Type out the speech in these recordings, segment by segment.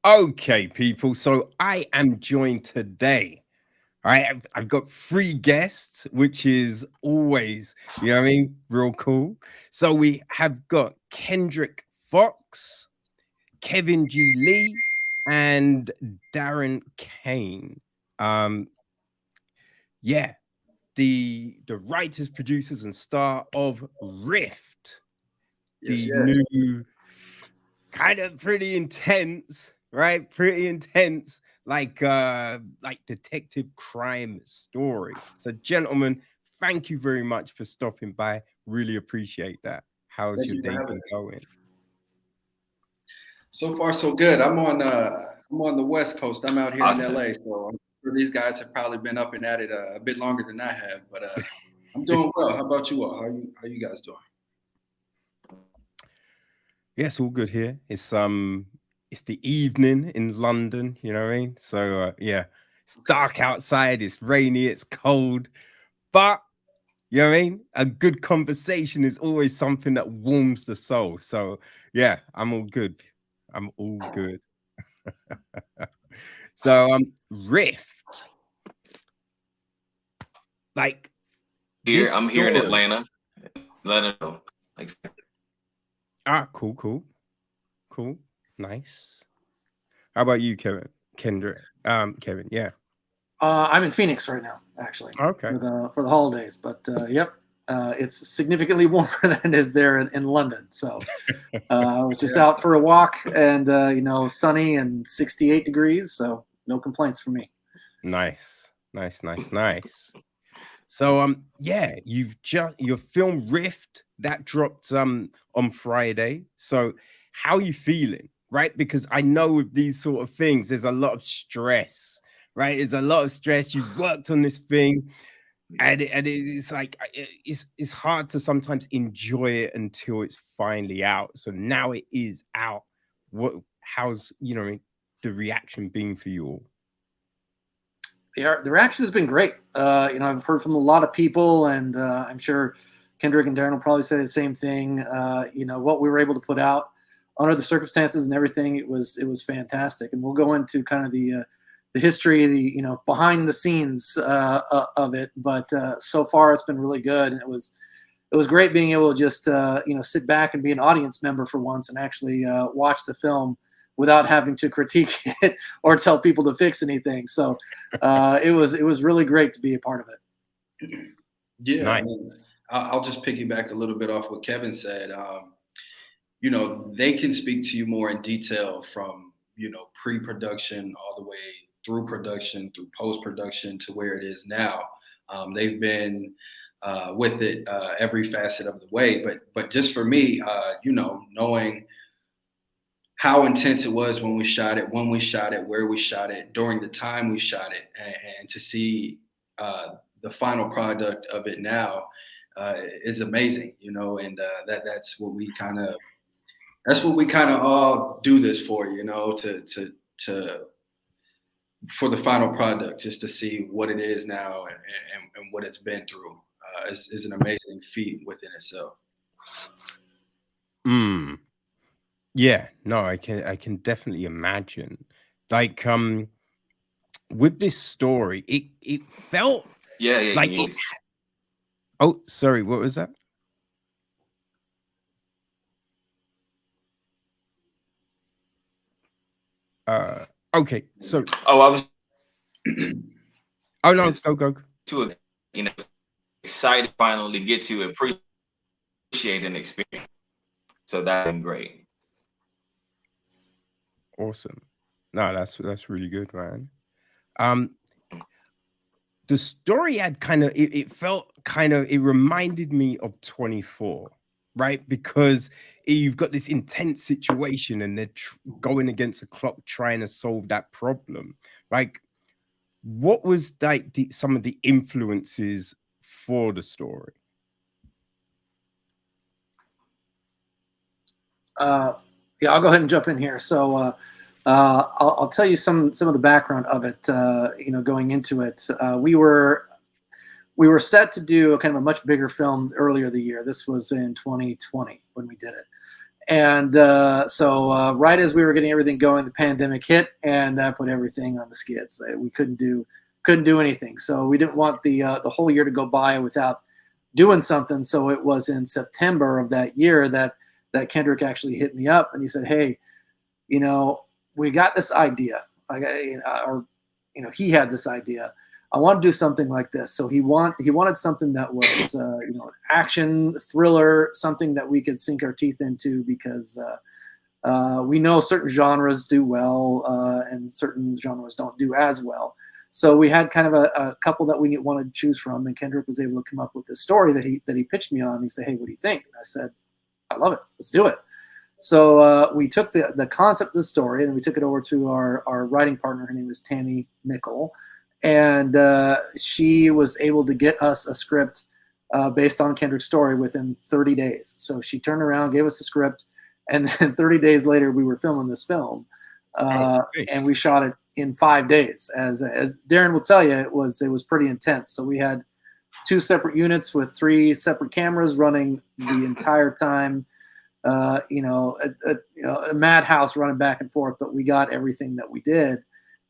Okay, people. So I am joined today. All right, I've got three guests, which is always, you know what I mean, real cool. So we have got Kendrick Foxx, Kevin G Lee, and Darren Cain. Um, yeah, the writers, producers, and star of Rift, Yes, the yes. new kind of pretty intense, right? Pretty intense, like detective crime story. So, gentlemen, thank you very much for stopping by. Really appreciate that. How's Thank your you for day having been us. going? So far, so good. I'm on the West Coast. I'm out here in Awesome. LA, so I'm sure these guys have probably been up and at it a bit longer than I have. But I'm doing well. How about you all? How you guys doing? Yes, all good here. It's the evening in London, you know what I mean? So yeah, it's Okay. dark outside, it's rainy, it's cold, but you know what I mean? A good conversation is always something that warms the soul. So yeah, I'm all good. I'm all good. So Rift, like this I'm here in story. Atlanta. Atlanta. Like, Ah, cool, cool, cool, nice. How about you, Kevin? Kendrick. Kevin, yeah. I'm in Phoenix right now, actually, Okay. for the holidays. But yep, it's significantly warmer than it is there in London. So I was just Yeah. out for a walk, and sunny and 68 degrees. So no complaints for me. Nice, nice, nice, nice. So yeah, you've just your film Rift that dropped on Friday. So how you feeling? Right? Because I know with these sort of things, there's a lot of stress, right? There's a lot of stress. You've worked on this thing, it's like it's hard to sometimes enjoy it until it's finally out. So now it is out. How's the reaction been for you all? The reaction has been great. I've heard from a lot of people, and I'm sure Kendrick and Darren will probably say the same thing. What we were able to put out under the circumstances and everything, it was fantastic. And we'll go into kind of the history, the behind the scenes of it. But so far, it's been really good, and it was great being able to just sit back and be an audience member for once and actually watch the film without having to critique it or tell people to fix anything. So it was really great to be a part of it. Yeah. I Nice. mean, I'll just piggyback a little bit off what Kevin said. They can speak to you more in detail from pre-production all the way through production, through post-production to where it is now. They've been with it every facet of the way. But just for me, knowing how intense it was when we shot it, where we shot it, during the time we shot it, and to see the final product of it now is amazing. And that's what we kind of all do this for. To for the final product, just to see what it is now and what it's been through is an amazing feat within itself. Mm. Yeah, no, I can definitely imagine. Like with this story, it felt yeah, yeah. like it oh, sorry, what was that? Uh okay. So Oh, I was oh no, go go. to it. Excited to finally get to appreciate an experience. So that's been great. Awesome. No, that's really good, man. Um the story had it felt it reminded me of 24, right? Because you've got this intense situation and they're going against the clock trying to solve that problem. Like, what was like some of the influences for the story? Uh, yeah, I'll go ahead and jump in here. So I'll tell you some of the background of it. Going into it, we were set to do a kind of a much bigger film earlier the year. This was in 2020 when we did it. And so right as we were getting everything going, the pandemic hit, and that put everything on the skids. We couldn't do anything. So we didn't want the whole year to go by without doing something. So it was in September of that year that Kendrick actually hit me up, and he said, "Hey, we got this idea." He had this idea. I want to do something like this. So he wanted something that was, an action thriller, something that we could sink our teeth into, because we know certain genres do well and certain genres don't do as well. So we had kind of a couple that we wanted to choose from, and Kendrick was able to come up with this story that he pitched me on. And he said, "Hey, what do you think?" And I said, "I love it. Let's do it." So we took the concept of the story, and we took it over to our writing partner. Her name is Tammy Mickle. And she was able to get us a script based on Kendrick's story within 30 days. So she turned around, gave us a script, and then 30 days later, we were filming this film. And we shot it in 5 days. As Darren will tell you, it was pretty intense. So we had 2 separate units with 3 separate cameras running the entire time. A madhouse running back and forth, but we got everything that we did.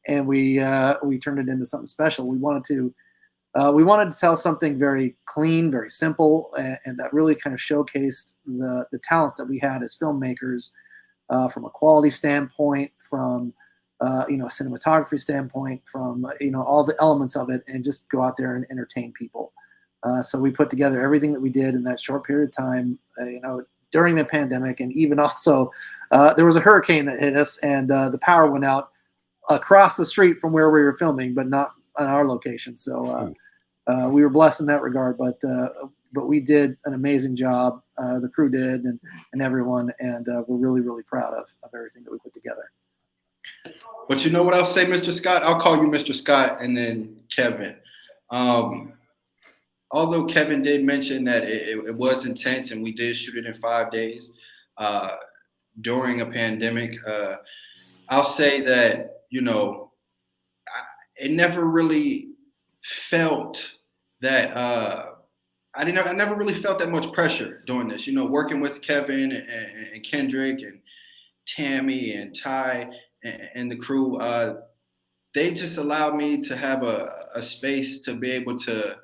And we turned it into something special. We wanted to tell something very clean, very simple, and that really kind of showcased the talents that we had as filmmakers, from a quality standpoint, from a cinematography standpoint, from all the elements of it, and just go out there and entertain people. So we put together everything that we did in that short period of time, during the pandemic, and even also there was a hurricane that hit us, and the power went out across the street from where we were filming, but not on our location. So we were blessed in that regard, but we did an amazing job. The crew did, and everyone, and we're really, really proud of everything that we put together. But you know what I'll say, Mr. Scott? I'll call you Mr. Scott and then Kevin. Although Kevin did mention that it was intense and we did shoot it in 5 days during a pandemic, I'll say that, it never really felt that I never really felt that much pressure doing this. Working with Kevin and Kendrick and Tammy and Ty and the crew, they just allowed me to have a space to be able to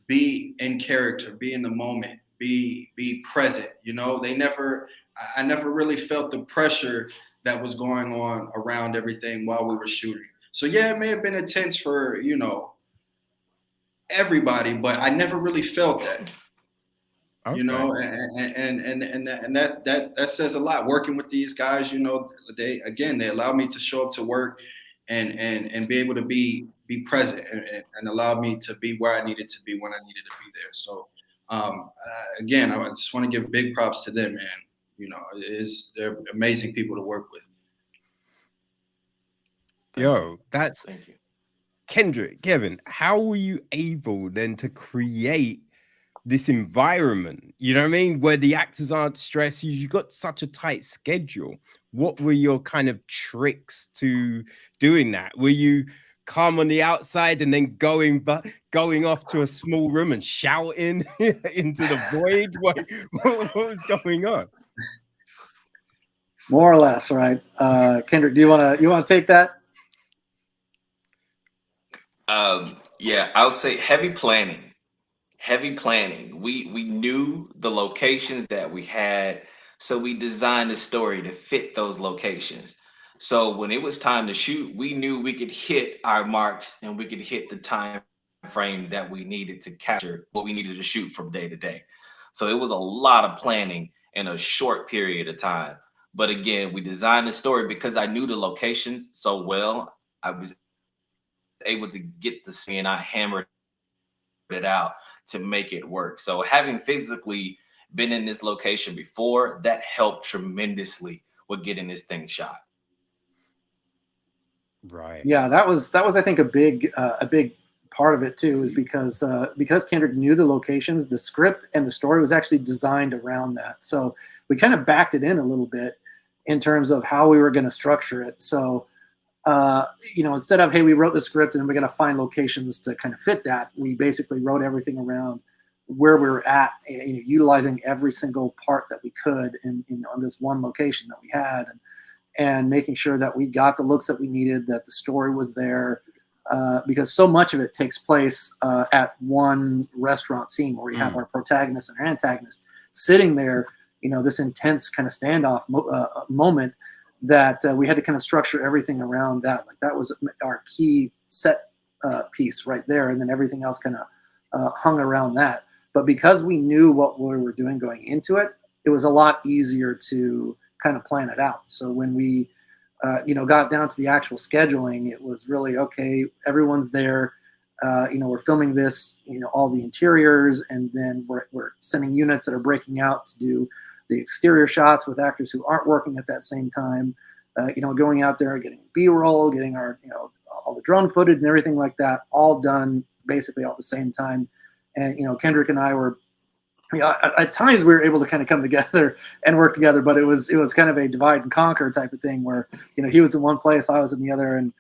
be in character, be in the moment, be present. I never really felt the pressure that was going on around everything while we were shooting. So yeah, it may have been intense for, everybody, but I never really felt that. Okay. And that says a lot. Working with these guys, they allow me to show up to work and be able to be present and allow me to be where I needed to be when I needed to be there. So again, I just want to give big props to them, man. They're amazing people to work with. Yo, that's Kendrick, Kevin. How were you able then to create this environment? You know what I mean? Where the actors aren't stressed. You got such a tight schedule. What were your kind of tricks to doing that? Were you calm on the outside and then going off to a small room and shouting into the void? What was going on? More or less, right? Kendrick, do you want to take that? Yeah, I would say heavy planning. We knew the locations that we had, so we designed the story to fit those locations. So when it was time to shoot, we knew we could hit our marks and we could hit the time frame that we needed to capture what we needed to shoot from day to day. So it was a lot of planning in a short period of time. But again, we designed the story because I knew the locations so well. I was able to get the scene, I hammered it out to make it work. So having physically been in this location before, that helped tremendously with getting this thing shot. Right. Yeah, that was I think a big part of it too, is because Kendrick knew the locations, the script and the story was actually designed around that. So we kind of backed it in a little bit in terms of how we were going to structure it. So instead of, hey, we wrote the script and then we're going to find locations to kind of fit that, we basically wrote everything around where we were at, utilizing every single part that we could on this one location that we had, and making sure that we got the looks that we needed, that the story was there, because so much of it takes place at one restaurant scene where we have our protagonist and our antagonist sitting there, this intense kind of standoff moment that we had to kind of structure everything around that. Like that was our key set piece right there, and then everything else kind of hung around that. But because we knew what we were doing going into it, it was a lot easier to kind of plan it out. So when we, got down to the actual scheduling, it was really, okay, everyone's there. We're filming this, all the interiors, and then we're sending units that are breaking out to do the exterior shots with actors who aren't working at that same time, going out there, getting B-roll, getting our, all the drone footage and everything like that, all done basically all at the same time. And, Kendrick and I were, at times we were able to kind of come together and work together, but it was kind of a divide and conquer type of thing where, he was in one place, I was in the other. And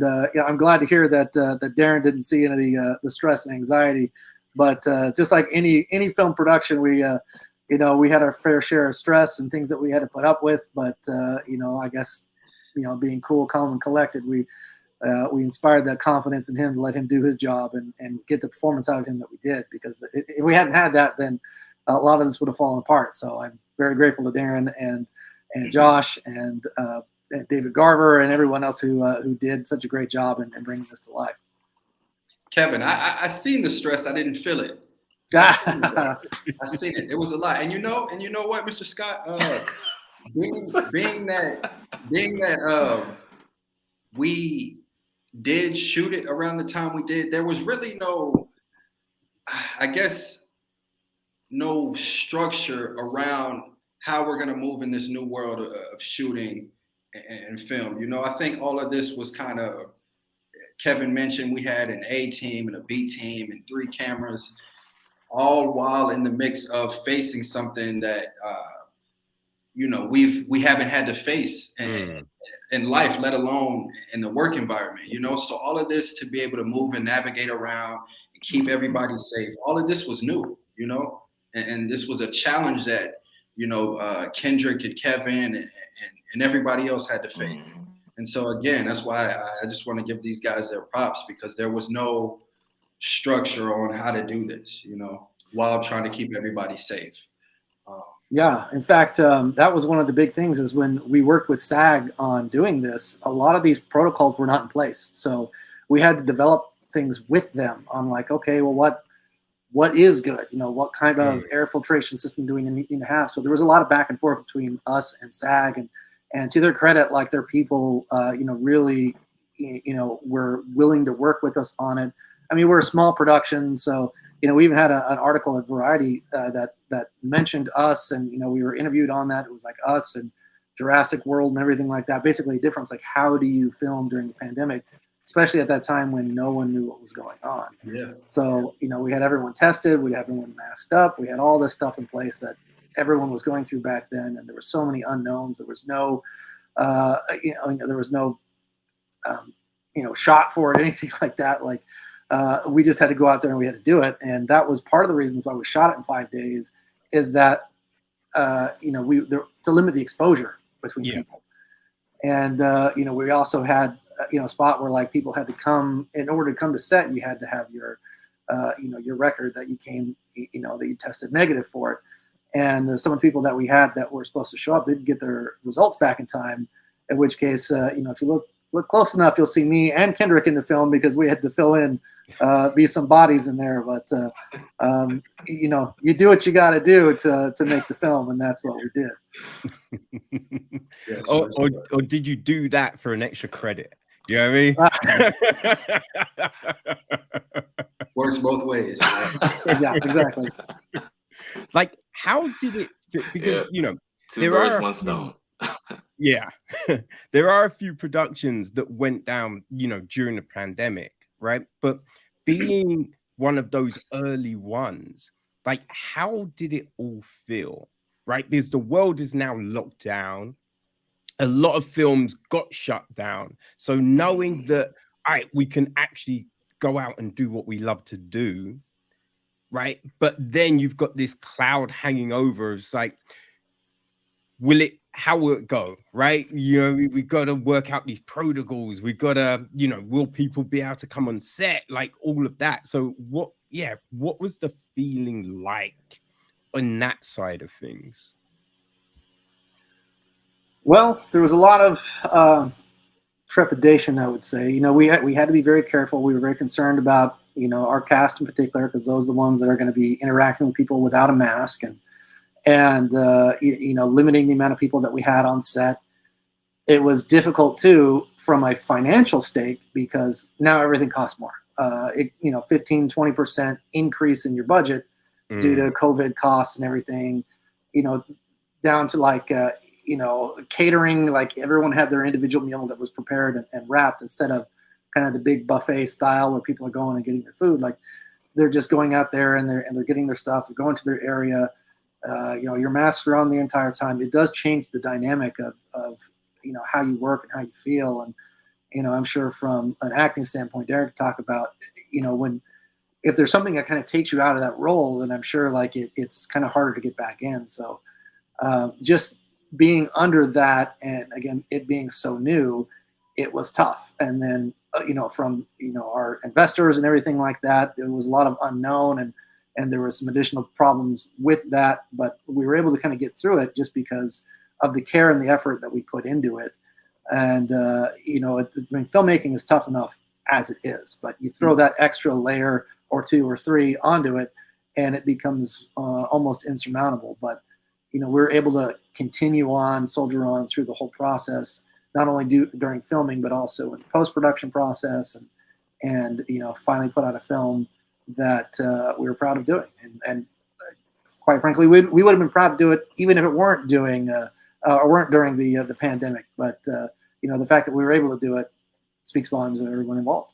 I'm glad to hear that Darren didn't see any of the stress and anxiety, but just like any film production, we had our fair share of stress and things that we had to put up with. But, I guess, being cool, calm, and collected, we inspired that confidence in him to let him do his job and get the performance out of him that we did. Because if we hadn't had that, then a lot of this would have fallen apart. So I'm very grateful to Darren and Josh and David Garver and everyone else who did such a great job in bringing this to life. Kevin, I seen the stress. I didn't feel it. I seen it. It was a lot. And you know what, Mr. Scott, being that we did shoot it around the time we did, there was really no structure around how we're going to move in this new world of shooting and film. I think all of this was kind of, Kevin mentioned we had an A team and a B team and 3 cameras, all while in the mix of facing something that we haven't had to face in life, let alone in the work environment. So all of this, to be able to move and navigate around and keep everybody safe, all of this was new, and this was a challenge that Kendrick and Kevin and everybody else had to face. And so again, that's why I just want to give these guys their props, because there was no structure on how to do this, while trying to keep everybody safe. Yeah, in fact, that was one of the big things is when we worked with SAG on doing this, a lot of these protocols were not in place. So we had to develop things with them on like, okay, well, what is good? What kind of air filtration system do we need to have? So there was a lot of back and forth between us and SAG, and to their credit, like their people, really, were willing to work with us on it. I mean, we're a small production, so we even had an article at Variety that mentioned us, and we were interviewed on that. It was like us and Jurassic World and everything like that. Basically, a difference like how do you film during the pandemic, especially at that time when no one knew what was going on. Yeah. So we had everyone tested, we had everyone masked up, we had all this stuff in place that everyone was going through back then, and there were so many unknowns. There was no, there was no, shot for it, anything like that. Like. We just had to go out there and we had to do it. And that was part of the reasons why we shot it in 5 days, is that, to limit the exposure between people. And, we also had, a spot where like people had to come, in order to come to set, you had to have your, your record that you came, that you tested negative for it. And some of the people that we had that were supposed to show up didn't get their results back in time, in which case, if you look close enough, you'll see me and Kendrick in the film, because we had to fill in, be some bodies in there. But, you do what you got to do to make the film. And that's what we did. Yes, or did you do that for an extra credit? You know what I mean? Works both ways. Yeah, exactly. Like, how did it fit? Because, two birds, one stone. Yeah, there are a few productions that went down, during the pandemic, right? But being one of those early ones, like, how did it all feel, right? Because the world is now locked down. A lot of films got shut down. So knowing that, all right, we can actually go out and do what we love to do, right? But then you've got this cloud hanging over. It's like, how will it go, right? You know, we got to work out these protocols. We got to, you know, will people be able to come on set? Like all of that. So what was the feeling like on that side of things? Well, there was a lot of trepidation, I would say. You know, we had to be very careful. We were very concerned about, you know, our cast in particular, because those are the ones that are going to be interacting with people without a mask, and you know, limiting the amount of people that we had on set. It was difficult too from a financial stake, because now everything costs more. You know, 15-20% increase in your budget due to COVID costs and everything, you know, down to like, you know, catering, like everyone had their individual meal that was prepared and wrapped, instead of kind of the big buffet style where people are going and getting their food. Like they're just going out there and they're getting their stuff, they're going to their area. You know, your masks are on the entire time. It does change the dynamic of you know, how you work and how you feel. And, you know, I'm sure from an acting standpoint, Derek talk about, you know, if there's something that kind of takes you out of that role, then I'm sure like it's kind of harder to get back in. So just being under that, and again, it being so new, it was tough. And then, you know, from, you know, our investors and everything like that, there was a lot of unknown, and there was some additional problems with that, but we were able to kind of get through it just because of the care and the effort that we put into it. And, you know, I mean, filmmaking is tough enough as it is, but you throw that extra layer or 2 or 3 onto it, and it becomes almost insurmountable. But, you know, we're able to continue on, soldier on through the whole process, not only during filming, but also in the post-production process, and, you know, finally put out a film that we were proud of doing. And quite frankly, we would have been proud to do it even if it weren't doing or weren't during the pandemic. But you know, the fact that we were able to do it speaks volumes of everyone involved.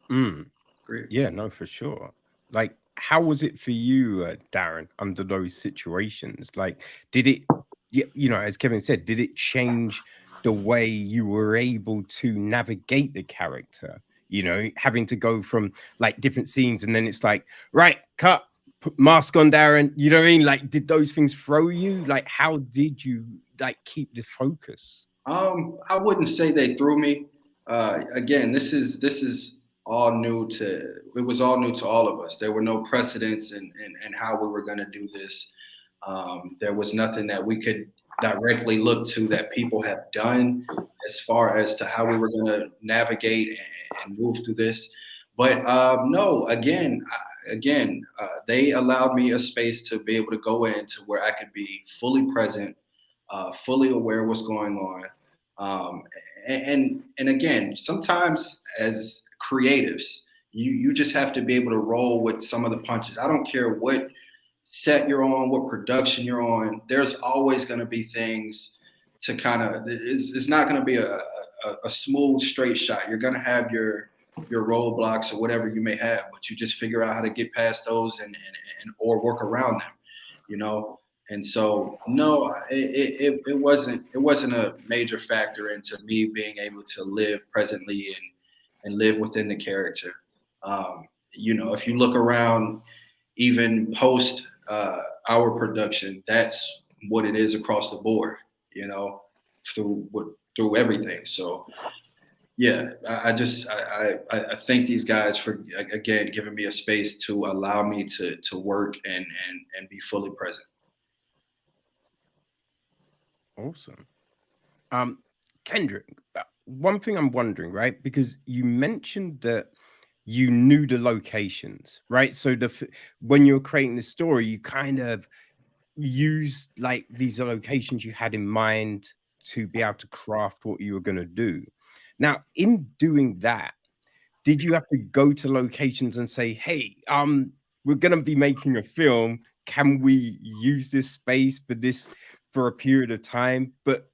Great. Yeah, no, for sure. Like, how was it for you, Darren, under those situations? Like, did it, you know, as Kevin said, did it change the way you were able to navigate the character? You know, having to go from like different scenes, and then it's like, right, cut, put mask on, Darren. You know what I mean? Like, did those things throw you? Like, how did you like keep the focus? I wouldn't say they threw me. Again, this is all new to. It was all new to all of us. There were no precedents in how we were going to do this. There was nothing that we could directly look to that people have done as far as to how we were going to navigate and move through this. But no, again, they allowed me a space to be able to go into where I could be fully present, fully aware of what's going on. And again, sometimes as creatives, you just have to be able to roll with some of the punches. I don't care what set you're on, what production you're on. There's always going to be things to kind of. It's not going to be a smooth straight shot. You're going to have your roadblocks or whatever you may have, but you just figure out how to get past those and or work around them, you know. And so, no, it wasn't a major factor into me being able to live presently and live within the character. You know, if you look around, even post our production, that's what it is across the board. You know, through everything. So, yeah, I thank these guys for again giving me a space to allow me to work and be fully present. Awesome. Kendrick, one thing I'm wondering, right? Because you mentioned that you knew the locations, right? So when you were creating the story, you kind of used like these locations you had in mind to be able to craft what you were going to do. Now, in doing that, did you have to go to locations and say, hey, we're going to be making a film. Can we use this space for a period of time? But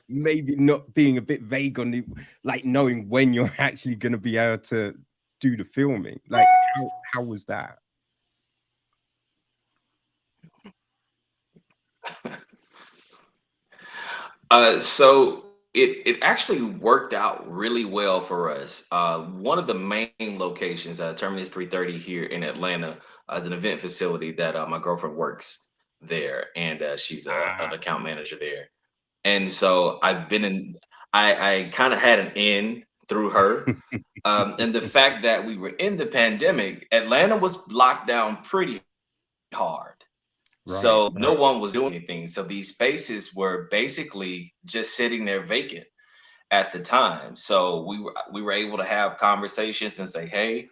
maybe not being a bit vague on the, like, knowing when you're actually going to be able to do the filming. Like, how was that? So it actually worked out really well for us. One of the main locations, Terminus 330 here in Atlanta, is an event facility that my girlfriend works there, and she's an Ah. account manager there. And so I've been in. I kind of had an in through her, and the fact that we were in the pandemic, Atlanta was locked down pretty hard. Right, So no right. one was doing anything. So these spaces were basically just sitting there vacant at the time. So we were able to have conversations and say, hey,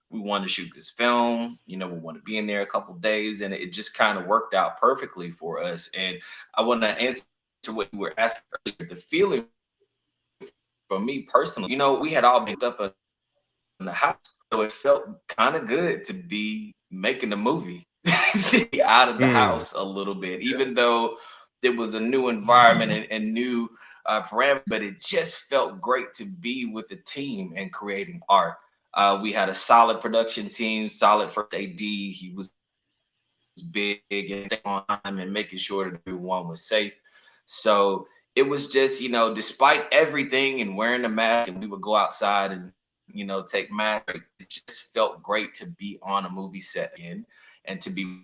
we want to shoot this film. You know, we want to be in there a couple days, and it just kind of worked out perfectly for us. And I want to answer what you were asking earlier. The feeling for me personally, you know, we had all been up in the house, so it felt kind of good to be making a movie, see out of the Mm. house a little bit, even though it was a new environment and new parameters. But it just felt great to be with the team and creating art. We had a solid production team, solid first AD. He was big and staying on time and making sure that everyone was safe. So it was just, you know, despite everything and wearing the mask, and we would go outside and, you know, take mask breaks, it just felt great to be on a movie set again and to be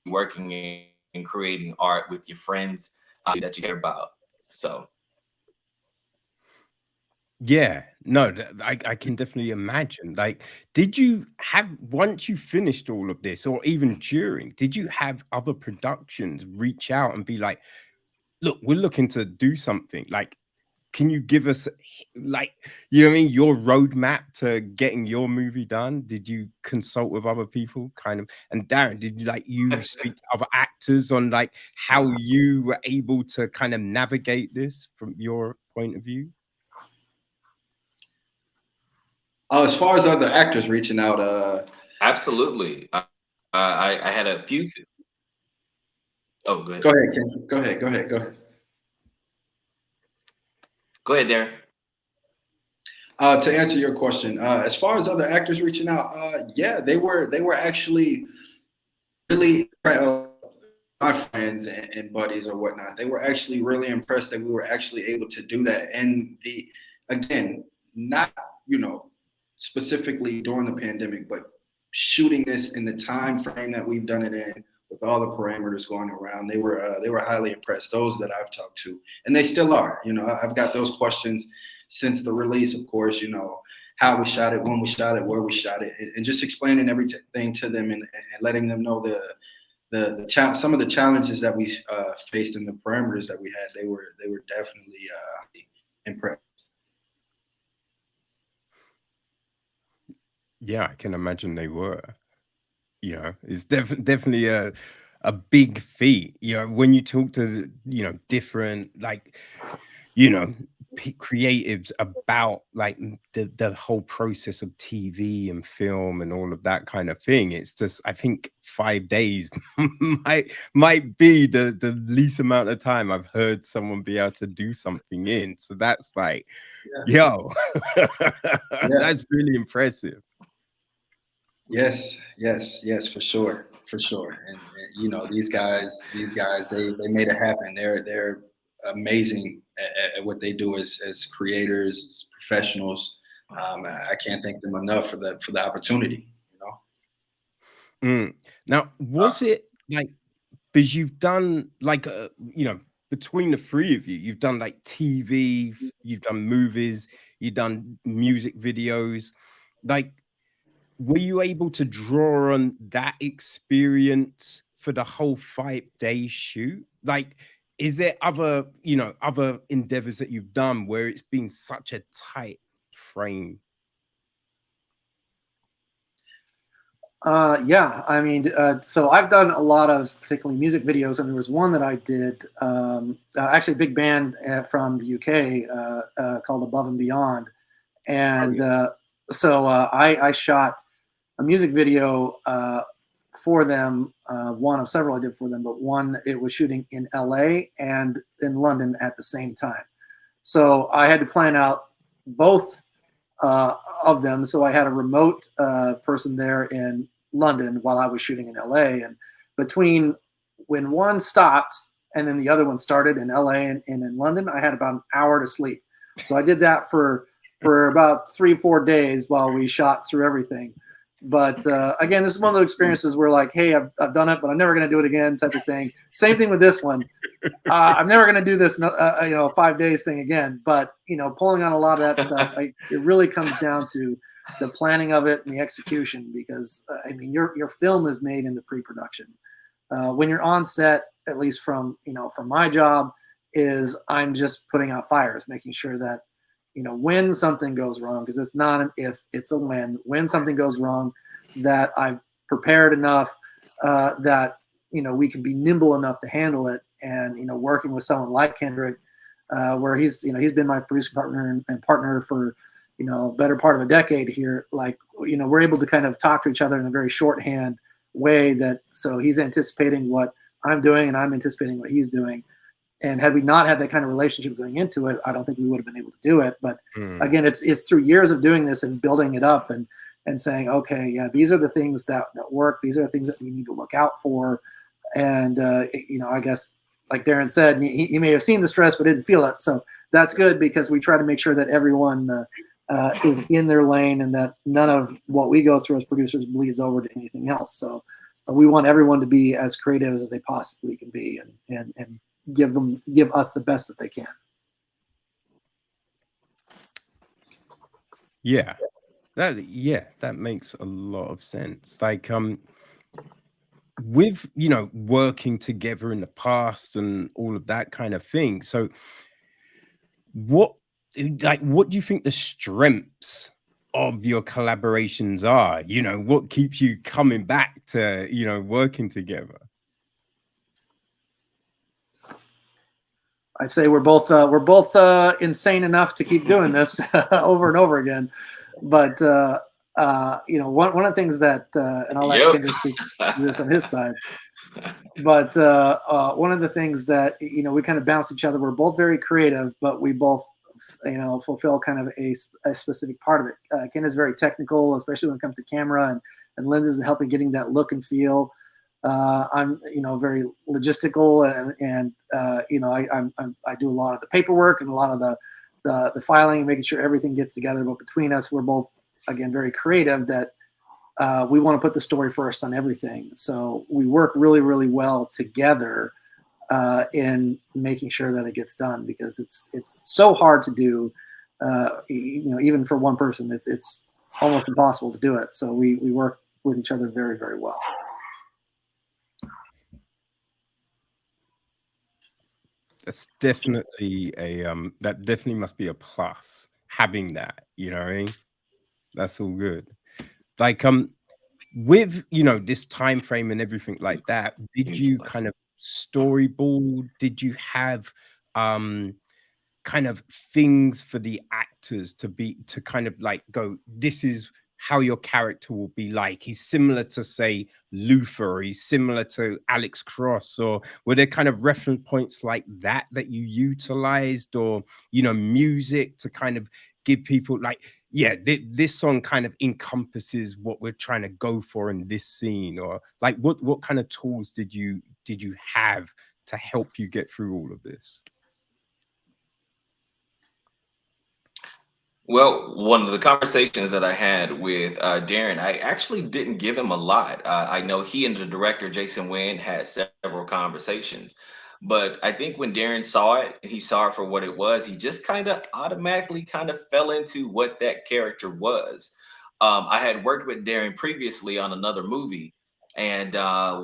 working and creating art with your friends that you care about. So Yeah, no, I can definitely imagine. Like, did you have once you finished all of this, or even during, did you have other productions reach out and be like, "Look, we're looking to do something. Like, can you give us, like, you know what I mean, your roadmap to getting your movie done?" Did you consult with other people, kind of? And Darren, did you you speak to other actors on like how you were able to kind of navigate this from your point of view? As far as other actors reaching out, absolutely. I had a few. Oh, go go ahead. ahead, Ken. Go ahead. Go ahead. Go ahead. Go ahead, Darren. To answer your question, as far as other actors reaching out, yeah, they were actually really my friends and buddies or whatnot. They were actually really impressed that we were actually able to do that. And the again, not specifically during the pandemic, but shooting this in the time frame that we've done it in, with all the parameters going around, they were highly impressed. Those that I've talked to, and they still are. I've got those questions since the release, of course. How we shot it, when we shot it, where we shot it, and just explaining everything to them and letting them know some of the challenges that we faced and the parameters that we had. They were definitely impressed. Yeah, I can imagine they were. It's definitely a big feat. When you talk to different you know creatives about like the whole process of TV and film and all of that kind of thing. It's just, I think 5 days might be the least amount of time I've heard someone be able to do something in. So that's like, Yeah. yo, Yeah. that's really impressive. Yes, for sure, for sure. And these guys, they made it happen. They're amazing at what they do as creators, as professionals. I can't thank them enough for the opportunity. Now, was it like, because you've done like between the three of you, you've done like TV, you've done movies, you've done music videos, like, were you able to draw on that experience for the whole 5 day shoot? Like, is there other endeavors that you've done where it's been such a tight frame? Yeah, I mean, so I've done a lot of particularly music videos, and there was one that I did, actually a big band from the UK called Above and Beyond. And I shot a music video for them, one of several I did for them, but one it was shooting in LA and in London at the same time. So I had to plan out both of them. So I had a remote person there in London while I was shooting in LA. And between when one stopped and then the other one started in LA and in London, I had about an hour to sleep. So I did that for about 3-4 days while we shot through everything. But again, this is one of those experiences where like, hey, I've done it, but I'm never going to do it again, type of thing. Same thing with this one. I'm never going to do this, 5 days thing again. But pulling on a lot of that stuff, it really comes down to the planning of it and the execution. Because I mean, your film is made in the pre-production. When you're on set, at least from my job, is I'm just putting out fires, making sure that when something goes wrong, because it's not an if, it's a when something goes wrong, that I've prepared enough that we can be nimble enough to handle it. And working with someone like Kendrick, where he's been my producer partner and partner for better part of a decade here, like we're able to kind of talk to each other in a very shorthand way, that so he's anticipating what I'm doing and I'm anticipating what he's doing. And had we not had that kind of relationship going into it, I don't think we would have been able to do it. But again, it's through years of doing this and building it up and saying, okay, yeah, these are the things that work. These are the things that we need to look out for. And, I guess, like Darren said, he may have seen the stress but didn't feel it. So that's good, because we try to make sure that everyone is in their lane and that none of what we go through as producers bleeds over to anything else. So we want everyone to be as creative as they possibly can be and give us the best that they can. Yeah, that makes a lot of sense. Like with working together in the past and all of that kind of thing. So what do you think the strengths of your collaborations are? What keeps you coming back to working together? I say we're both insane enough to keep doing this over and over again. But one of the things that and I'll let Kendrick speak to this on his side. But one of the things that we kind of bounce each other. We're both very creative, but we both fulfill kind of a specific part of it. Ken is very technical, especially when it comes to camera and lenses and helping getting that look and feel. I'm very logistical and I do a lot of the paperwork and a lot of the filing and making sure everything gets together. But between us, we're both, again, very creative, that we want to put the story first on everything. So we work really, really well together in making sure that it gets done, because it's so hard to do. Even for one person, it's almost impossible to do it. So we work with each other very, very well. That's definitely that definitely must be a plus, having that, what I mean? That's all good. Like with this time frame and everything like that, did you kind of storyboard? Did you have kind of things for the actors to kind of like go, this is how your character will be like? He's similar to, say, Luther, or he's similar to Alex Cross, or were there kind of reference points like that you utilized, or music to kind of give people like, yeah, this song kind of encompasses what we're trying to go for in this scene? Or like what kind of tools did you have to help you get through all of this? Well, one of the conversations that I had with Darren, I actually didn't give him a lot. I know he and the director, Jason Wynn, had several conversations. But I think when Darren saw it, he saw it for what it was. He just kind of automatically kind of fell into what that character was. I had worked with Darren previously on another movie, and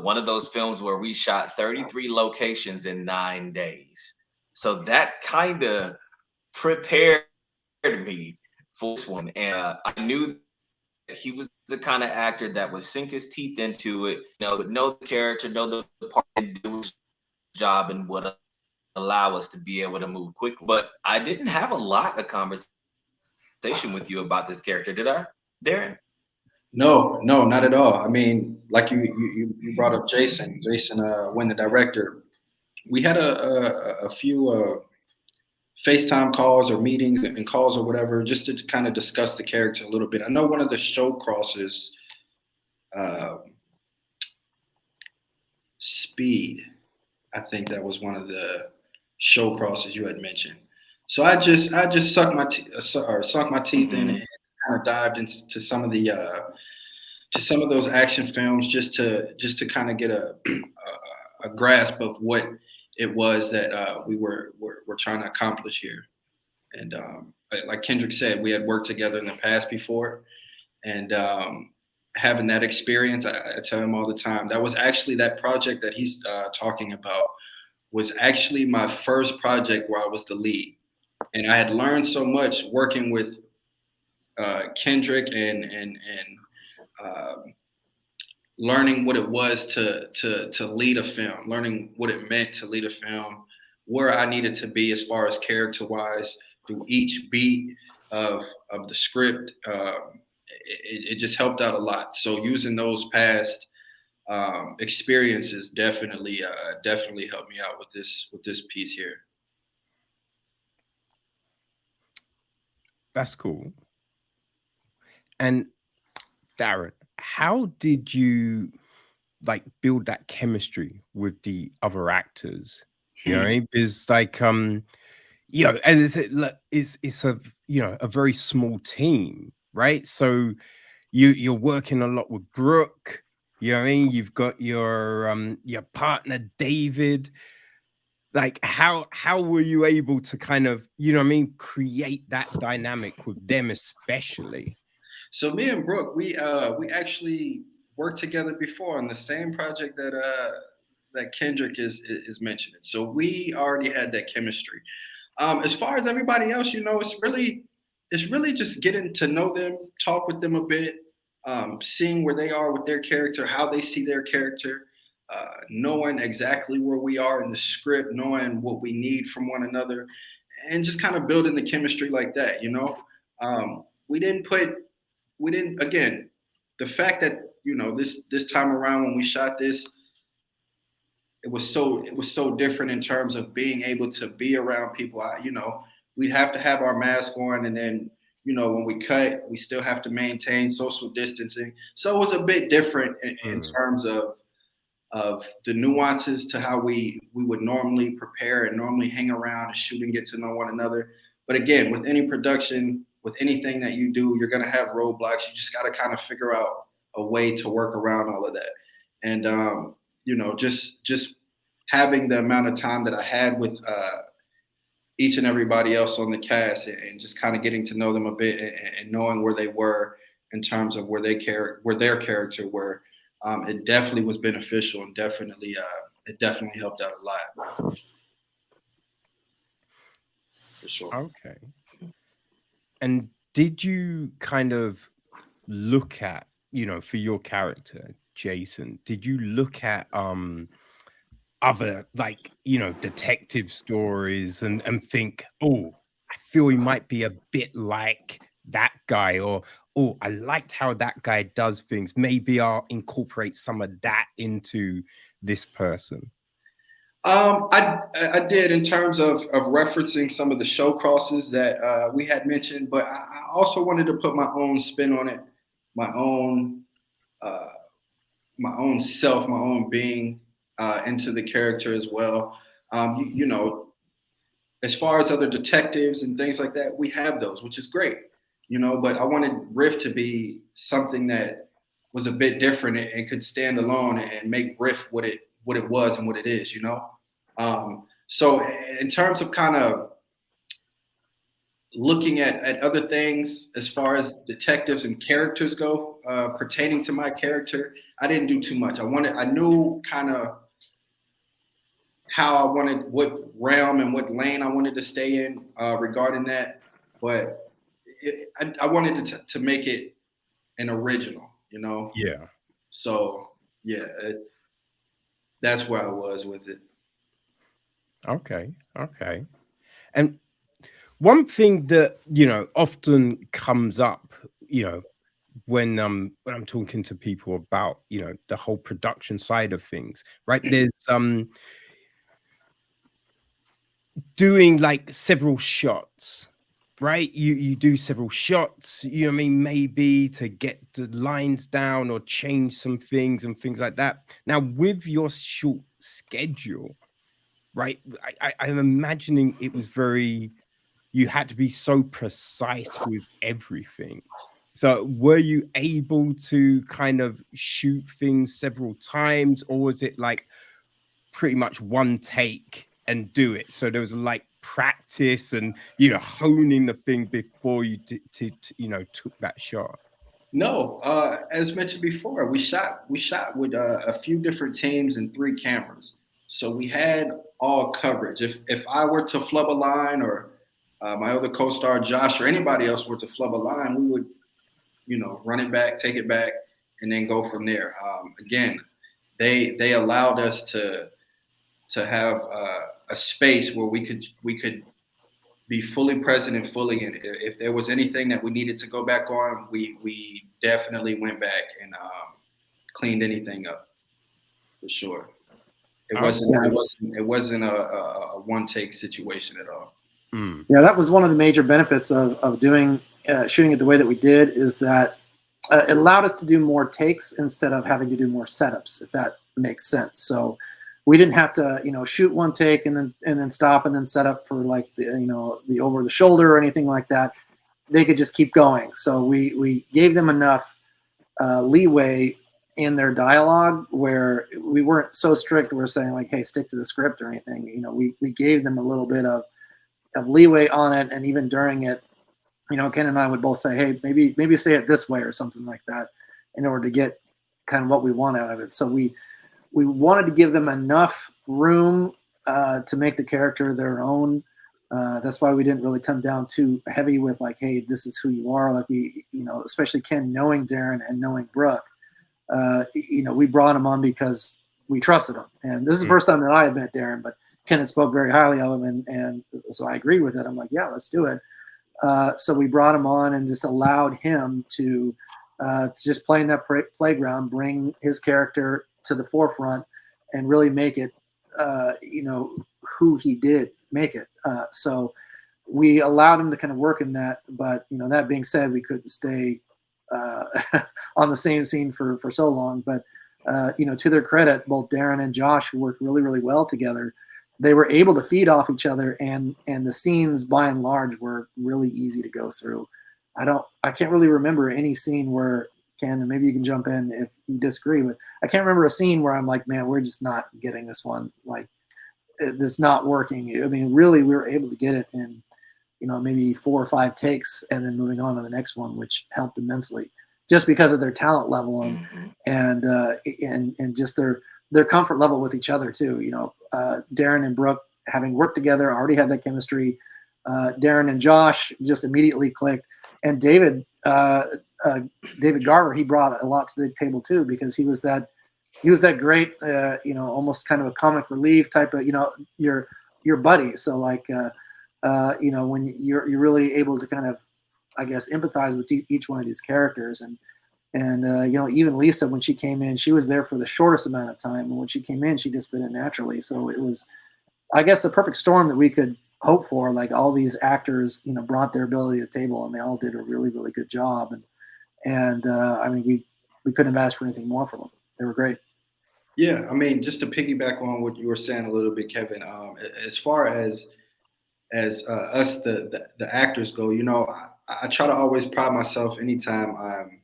one of those films where we shot 33 locations in 9 days. So that kind of prepared me for this one, and I knew that he was the kind of actor that would sink his teeth into it, would know the character, know the part, and do his job, and would allow us to be able to move quickly. But I didn't have a lot of conversation with you about this character, did I, Darren? No, not at all. I mean, like you brought up Jason when the director, we had a few FaceTime calls or meetings and calls or whatever, just to kind of discuss the character a little bit. I know one of the show crosses, Speed. I think that was one of the show crosses you had mentioned. So I just sucked my sunk my teeth in and kind of dived into some of the to some of those action films just to kind of get a grasp of what it was that we're trying to accomplish here. And like Kendrick said, we had worked together in the past before, and having that experience, I tell him all the time, that was actually that project that he's talking about was actually my first project where I was the lead, and I had learned so much working with Kendrick and learning what it was to lead a film, learning what it meant to lead a film, where I needed to be as far as character wise through each beat of the script. It just helped out a lot. So using those past experiences definitely helped me out with this piece here. That's cool. And Darren, how did you like build that chemistry with the other actors? You know what I mean? Because like you know, as I said, look, it's a a very small team, right? So you're working a lot with Brooke. You know what I mean? You've got your partner David. Like how were you able to kind of, you know what I mean, create that dynamic with them especially? So me and Brooke, we actually worked together before on the same project that Kendrick is mentioning. So we already had that chemistry. As far as everybody else, it's really just getting to know them, talk with them a bit, seeing where they are with their character, how they see their character, knowing exactly where we are in the script, knowing what we need from one another, and just kind of building the chemistry like that. We didn't put we didn't again the fact that this time around when we shot this, it was so different in terms of being able to be around people. We'd have to have our mask on, and then when we cut, we still have to maintain social distancing. So it was a bit different in terms of the nuances to how we would normally prepare and normally hang around and shoot and get to know one another. But again, with any production, with anything that you do, you're going to have roadblocks. You just got to kind of figure out a way to work around all of that. And just having the amount of time that I had with each and everybody else on the cast, and just kind of getting to know them a bit, and knowing where they were in terms of where their character were, it definitely was beneficial, and it definitely helped out a lot. For sure. Okay. And did you kind of look at, for your character, Jason, did you look at other like, detective stories and think, oh, I feel he might be a bit like that guy, or oh, I liked how that guy does things. Maybe I'll incorporate some of that into this person. I did, in terms of referencing some of the show crosses that we had mentioned, but I also wanted to put my own spin on it, my own self, my own being into the character as well. As far as other detectives and things like that, we have those, which is great, but I wanted Riff to be something that was a bit different and could stand alone and make Riff what it was and what it is, So in terms of kind of looking at other things as far as detectives and characters go, pertaining to my character, I didn't do too much. I knew kind of how I wanted, what realm and what lane I wanted to stay in regarding that, but I wanted to make it an original, Yeah. So yeah, that's where I was with it. Okay. And one thing that often comes up, when I'm talking to people about the whole production side of things, right? There's doing like several shots, right? You do several shots, I mean, maybe to get the lines down or change some things and things like that. Now, with your short schedule, right? I'm imagining it was very, you had to be so precise with everything. So were you able to kind of shoot things several times, or was it like pretty much one take and do it? So there was like practice and, you know, honing the thing before you you know, took that shot. No, as mentioned before, we shot with a few different teams and 3 cameras, so we had all coverage. If I were to flub a line, or my other co-star Josh or anybody else were to flub a line, we would, you know, run it back, take it back, and then go from there. Again, they allowed us to have a space where we could be fully present and fully in it. If there was anything that we needed to go back on, we definitely went back and cleaned anything up for sure. It wasn't a one take situation at all. Mm. Yeah, that was one of the major benefits of doing shooting it the way that we did, is that it allowed us to do more takes instead of having to do more setups, if that makes sense. So we didn't have to, you know, shoot one take and then stop and then set up for like the, you know, the over the shoulder or anything like that. They could just keep going. So we gave them enough leeway in their dialogue where we weren't so strict. We're saying like, hey, stick to the script or anything. You know, we gave them a little bit of leeway on it, and even during it, you know, Ken and I would both say, hey, maybe say it this way or something like that, in order to get kind of what we want out of it. So we wanted to give them enough room to make the character their own. That's why we didn't really come down too heavy with like, hey, this is who you are. Like we, you know, especially Ken knowing Darren and knowing Brooke, you know, we brought him on because we trusted him. And this is the first time that I had met Darren, but Ken had spoke very highly of him, and so I agreed with it. I'm like, yeah, let's do it. So we brought him on and just allowed him to just play in that playground, bring his character to the forefront, and really make it, you know, who he did make it. So we allowed him to kind of work in that. But, you know, that being said, we couldn't stay on the same scene for so long. But, you know, to their credit, both Darren and Josh, who worked really, really well together, they were able to feed off each other, and the scenes by and large were really easy to go through. I can't really remember any scene where, Ken, and maybe you can jump in if you disagree, but I can't remember a scene where I'm like, man, we're just not getting this one. Like, it's not working. I mean, really, we were able to get it in, you know, maybe 4 or 5 takes, and then moving on to the next one, which helped immensely, just because of their talent level and just their comfort level with each other too. You know, Darren and Brooke, having worked together, already had that chemistry. Darren and Josh just immediately clicked, and David Garver, he brought a lot to the table too, because he was that great, you know, almost kind of a comic relief type of, you know, your buddy. So like, you know, when you're really able to kind of, I guess, empathize with each one of these characters. And you know, even Lisa, when she came in, she was there for the shortest amount of time, and when she came in, she just fit in naturally. So it was, I guess, the perfect storm that we could hope for. Like, all these actors, you know, brought their ability to the table, and they all did a really, really good job. And I mean, we couldn't have asked for anything more from them. They were great. Yeah, I mean, just to piggyback on what you were saying a little bit, Kevin. As far as us, the actors go, you know, I try to always pride myself anytime I'm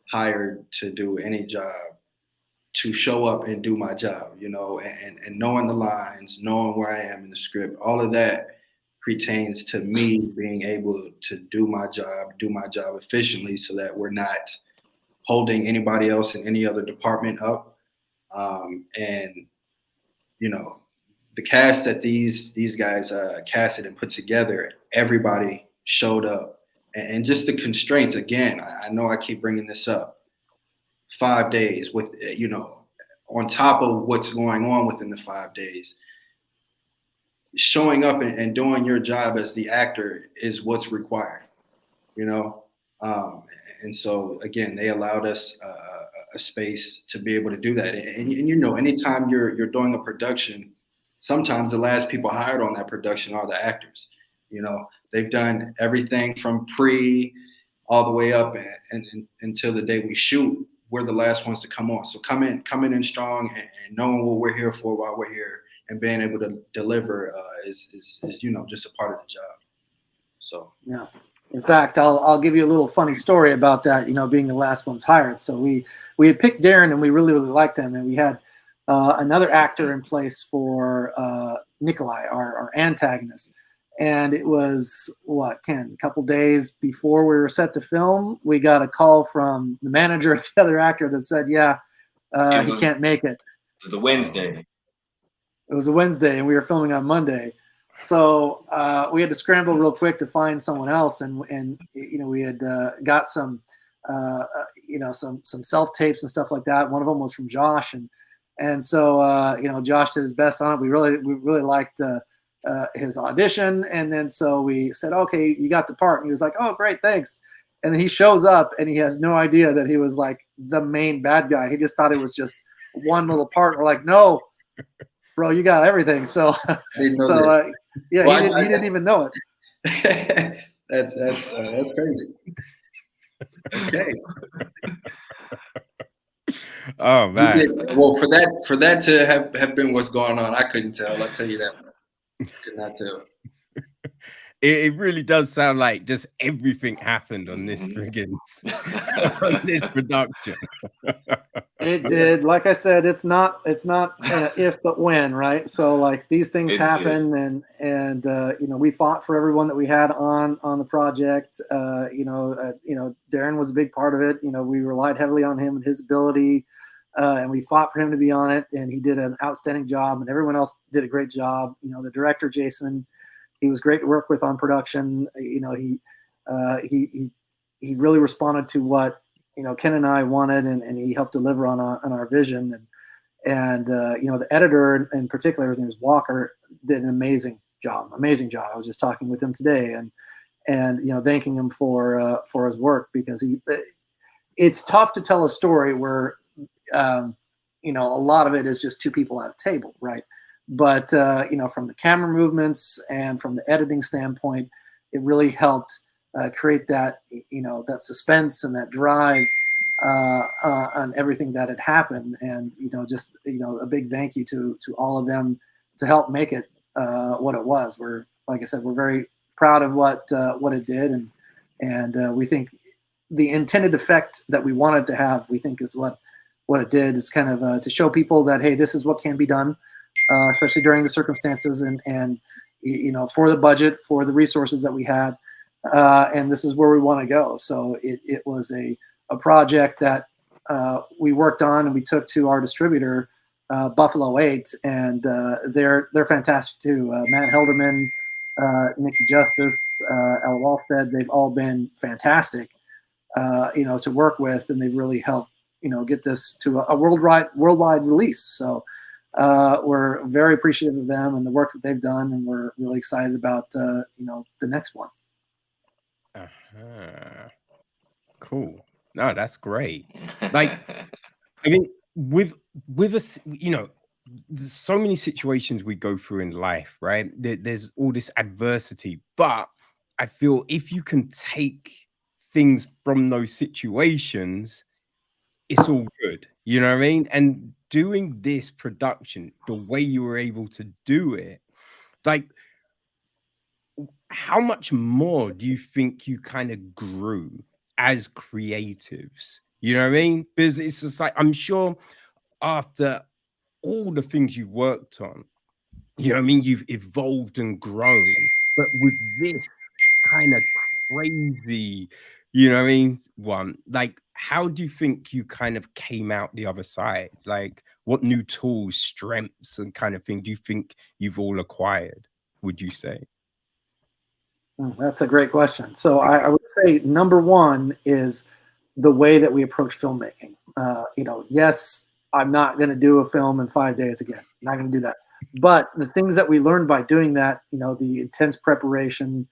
hired to do any job, to show up and do my job, you know, and knowing the lines, knowing where I am in the script, all of that pertains to me being able to do my job efficiently, so that we're not holding anybody else in any other department up. And, you know, the cast that these guys casted and put together, everybody showed up. And just the constraints, again, I know I keep bringing this up, 5 days with, you know, on top of what's going on within the 5 days, showing up and doing your job as the actor is what's required, you know? And so, again, they allowed us a space to be able to do that. And you know, anytime you're doing a production, sometimes the last people hired on that production are the actors. You know, they've done everything from pre all the way up and until the day we shoot. We're the last ones to come on. So coming in strong and knowing what we're here for while we're here, and being able to deliver is just a part of the job. So yeah. In fact, I'll give you a little funny story about that. Being the last ones hired. So we had picked Darren, and we really liked him, and we had another actor in place for Nikolai, our antagonist. And it was Ken, a couple days before we were set to film, we got a call from the manager of the other actor that said, he can't make it. It was a Wednesday. It was a Wednesday, and we were filming on Monday. So we had to scramble real quick to find someone else, and we had got some some self tapes and stuff like that. One of them was from Josh, and so Josh did his best on it. We really liked his audition, and then so we said, okay, you got the part, and he was like, oh great, thanks. And then he shows up, and he has no idea that he was like the main bad guy. He just thought it was just one little part. We're like, no, bro, you got everything. So he didn't even know it. That's crazy. Okay. Oh man. Well, for that to have been what's going on, I couldn't tell. I'll tell you that. Could not tell. It really does sound like just everything happened on this friggin' on this production. It did. Like I said, it's not if but when, right? So like these things happen, and we fought for everyone that we had on the project. Darren was a big part of it. We relied heavily on him and his ability, and we fought for him to be on it, and he did an outstanding job, and everyone else did a great job. The director Jason, he was great to work with on production. He really responded to what Ken and I wanted, and he helped deliver on our vision. And the editor in particular, his name is Walker, did an amazing job. I was just talking with him today, and thanking him for his work, because it's tough to tell a story where a lot of it is just two people at a table, right? But from the camera movements and from the editing standpoint, it really helped create that that suspense and that drive on everything that had happened. And a big thank you to all of them to help make it what it was. Like I said, we're very proud of what it did, and we think the intended effect that we wanted to have, we think, is what it did. It's kind of to show people that, hey, this is what can be done. Especially during the circumstances and for the budget, for the resources that we had, and this is where we want to go. So it was a project that we worked on, and we took to our distributor, Buffalo 8, and they're fantastic too. Matt Helderman, Nikki Justice, El Walstead, they've all been fantastic, to work with, and they've really helped get this to a worldwide release. So. We're very appreciative of them and the work that they've done, and we're really excited about the next one. Cool. No, that's great. Like, I mean, with us, there's so many situations we go through in life, right? There's all this adversity, but I feel if you can take things from those situations, it's all good. You know what I mean? And doing this production, the way you were able to do it, like, how much more do you think you kind of grew as creatives? You know what I mean? Because it's just like, I'm sure after all the things you've worked on, you know what I mean, you've evolved and grown. But with this kind of crazy, you know what I mean, one, like, how do you think you kind of came out the other side? Like, what new tools, strengths, and kind of thing do you think you've all acquired, would you say? That's a great question. So I would say number one is the way that we approach filmmaking. Yes, I'm not going to do a film in 5 days again. I'm not going to do that. But the things that we learned by doing that, the intense preparation,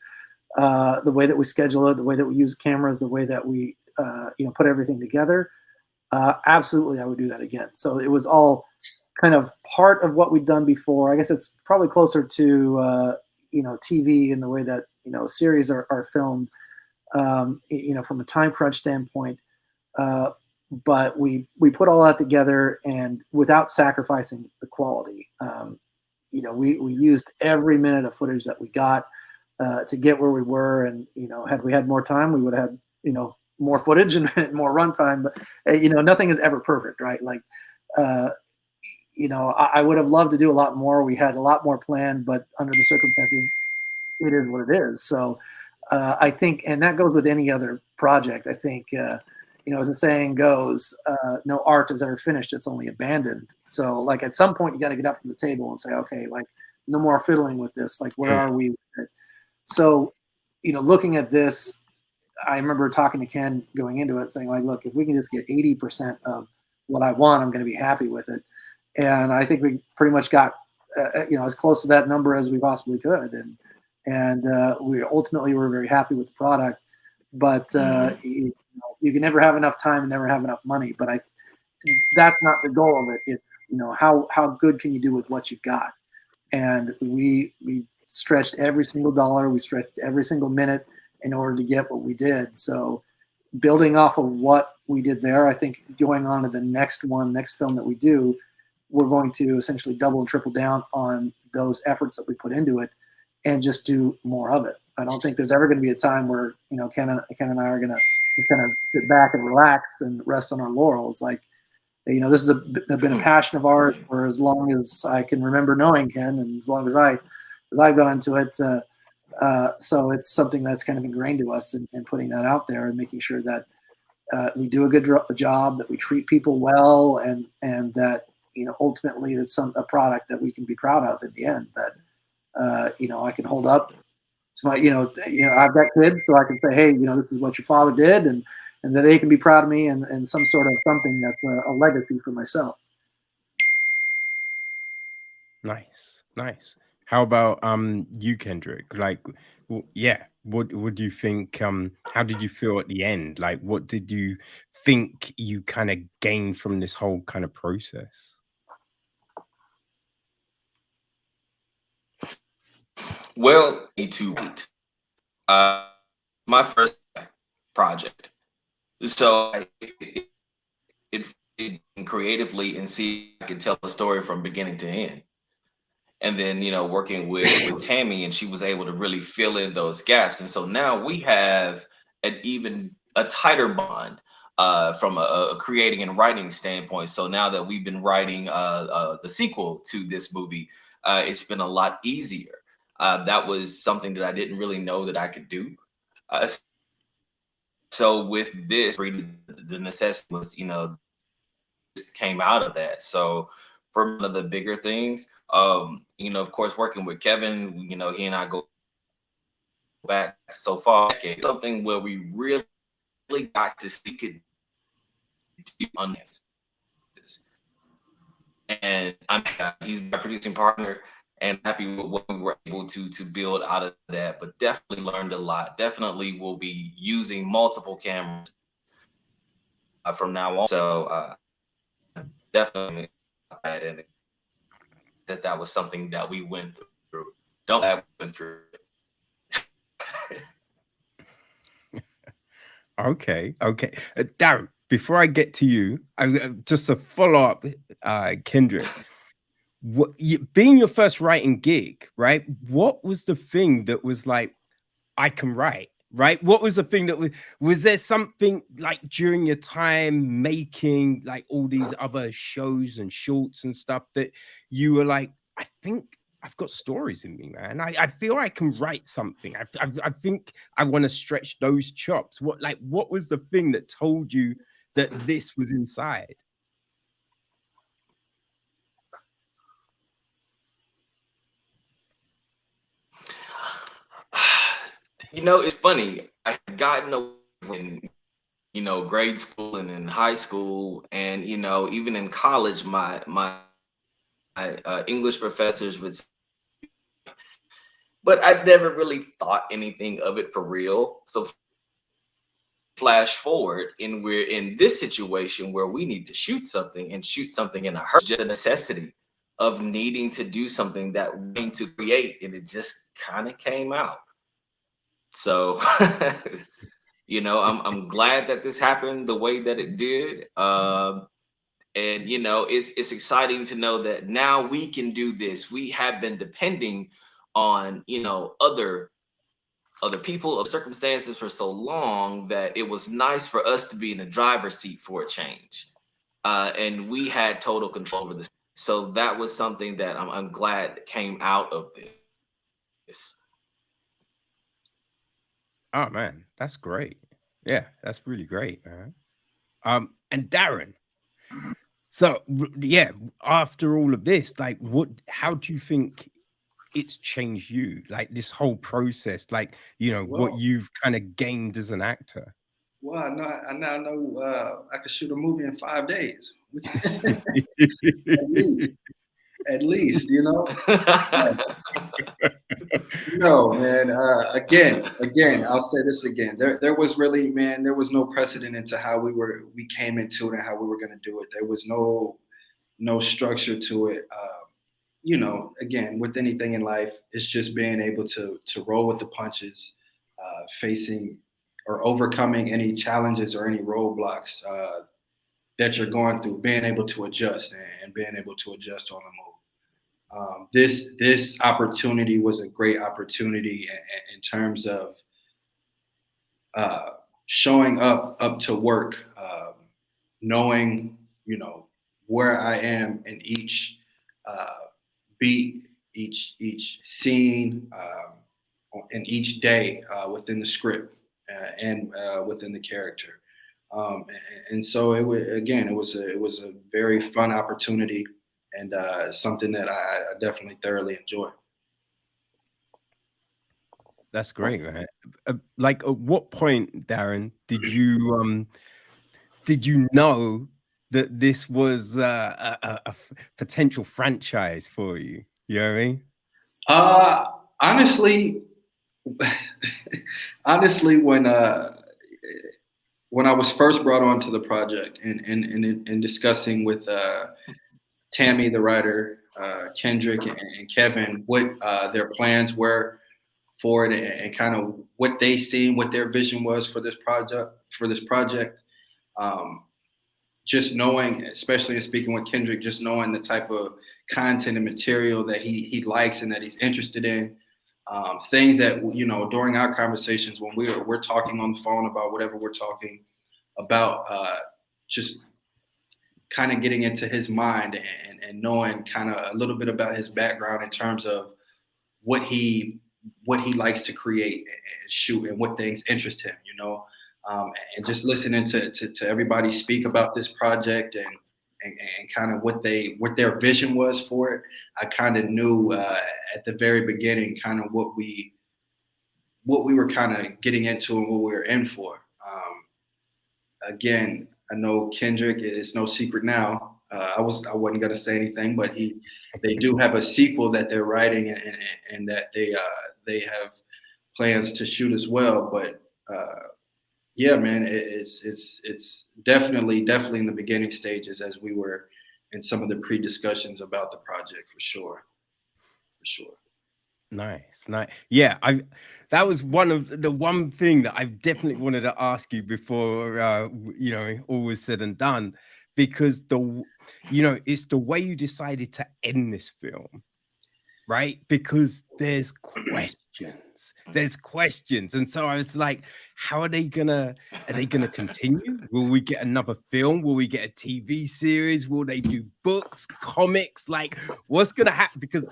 the way that we schedule it, the way that we use cameras, the way that we, put everything together, absolutely, I would do that again. So it was all kind of part of what we'd done before. I guess it's probably closer to, TV and the way that, series are filmed, from a time crunch standpoint. But we put all that together, and without sacrificing the quality. we used every minute of footage that we got to get where we were. And, had we had more time, we would have had, more footage and more runtime. But, nothing is ever perfect, right? Like, I would have loved to do a lot more. We had a lot more planned, but under the circumstances, it is what it is. So I think, and that goes with any other project. I think, as the saying goes, no art is ever finished. It's only abandoned. So like at some point you got to get up from the table and say, okay, like no more fiddling with this. Like, where are we with it? So, looking at this, I remember talking to Ken going into it saying like, look, if we can just get 80% of what I want, I'm going to be happy with it. And I think we pretty much got, as close to that number as we possibly could. And we ultimately were very happy with the product, but you can never have enough time and never have enough money. But that's not the goal of it. It's, how good can you do with what you've got? And we stretched every single dollar, we stretched every single minute in order to get what we did. So building off of what we did there, I think going on to the next film that we do, we're going to essentially double and triple down on those efforts that we put into it and just do more of it. I don't think there's ever going to be a time where, Ken and I are going to just kind of sit back and relax and rest on our laurels. Like, this has been a passion of ours for as long as I can remember knowing Ken, and as long as I've gone into it. So it's something that's kind of ingrained to us, and putting that out there and making sure that we do a good job, that we treat people well, and that, ultimately it's a product that we can be proud of in the end. That, I can hold up to my, I've got kids, so I can say, hey, this is what your father did, and that they can be proud of me, and some sort of something that's a legacy for myself. Nice. How about you, Kendrick? Like, what do you think? How did you feel at the end? Like, what did you think you kind of gained from this whole kind of process? Well, need to wait. My first project, so it creatively and see I could tell the story from beginning to end. And then working with Tammy, and she was able to really fill in those gaps. And so now we have an even a tighter bond from a creating and writing standpoint. So now that we've been writing the sequel to this movie, it's been a lot easier. That was something that I didn't really know that I could do. So with this, the necessity was, this came out of that. So for one of the bigger things, of course, working with Kevin, he and I go back so far, something where we really got to speak it on this. And he's my producing partner, and happy with what we were able to build out of that. But definitely learned a lot. Definitely will be using multiple cameras from now on. So definitely, and that was something that we went through. Don't have went through. Okay. Darren, before I get to you, just a follow up, Kendrick. Being your first writing gig, right? What was the thing that was like, I can write, right? What was the thing that was there something like during your time making like all these other shows and shorts and stuff that you were like, I think I've got stories in me, man. I feel I can write something. I think I want to stretch those chops. What was the thing that told you that this was inside? It's funny. I had gotten away in grade school and in high school, and even in college, my English professors would say, but I never really thought anything of it for real. So flash forward, and we're in this situation where we need to shoot something in a hurry. Just a necessity of needing to do something that we need to create, and it just kind of came out. So I'm glad that this happened the way that it did. And you know, it's exciting to know that now we can do this. We have been depending on, you know, other people of circumstances for so long that it was nice for us to be in the driver's seat for a change. And we had total control over this. So that was something that I'm glad came out of this. Oh man, that's great. Yeah, that's really great, man. And Darren, so yeah, after all of this, like, how do you think it's changed you? Like this whole process, like, you know, what Well, you've kind of gained as an actor. well, I now know I could shoot a movie in 5 days, at least, at least, you know. No, man. Again, I'll say this again. There was really, man, there was no precedent into how we came into it and how we were going to do it. There was no structure to it. You know, again, with anything in life, it's just being able to roll with the punches, facing or overcoming any challenges or any roadblocks that you're going through, being able to adjust and being able to adjust on the move. This opportunity was a great opportunity in terms of uh, showing up to work, knowing, you know, where I am in each uh, beat, each scene, in each day within the script and within the character. And so it was a very fun opportunity and something that I definitely thoroughly enjoy. That's great, man. Like, at what point, Darren, did you know that this was a potential franchise for you? You know what I mean? Uh, honestly, honestly, when I was first brought onto the project and discussing with Tammy, the writer, Kendrick, and Kevin, what their plans were for it, and kind of what they seen, what their vision was for this project. Um, just knowing, especially in speaking with Kendrick, just knowing the type of content and material that he likes and that he's interested in. Things that, you know, during our conversations when we're talking on the phone about whatever we're talking about, just kind of getting into his mind and knowing kind of a little bit about his background in terms of what he likes to create and shoot and what things interest him, you know. And just listening to everybody speak about this project and kind of what their vision was for it, I kind of knew at the very beginning kind of what we were kind of getting into and what we were in for. Again, I know Kendrick is no secret now. I wasn't gonna say anything, but they do have a sequel that they're writing and that they have plans to shoot as well. But yeah, man, it's definitely in the beginning stages as we were in some of the pre-discussions about the project for sure. Nice. Yeah, that was one thing that I definitely wanted to ask you before you know, all was said and done, because it's the way you decided to end this film, right? Because there's questions, and so I was like, how are they gonna continue? Will we get another film? Will we get a TV series? Will they do books, comics? Like, what's gonna happen? Because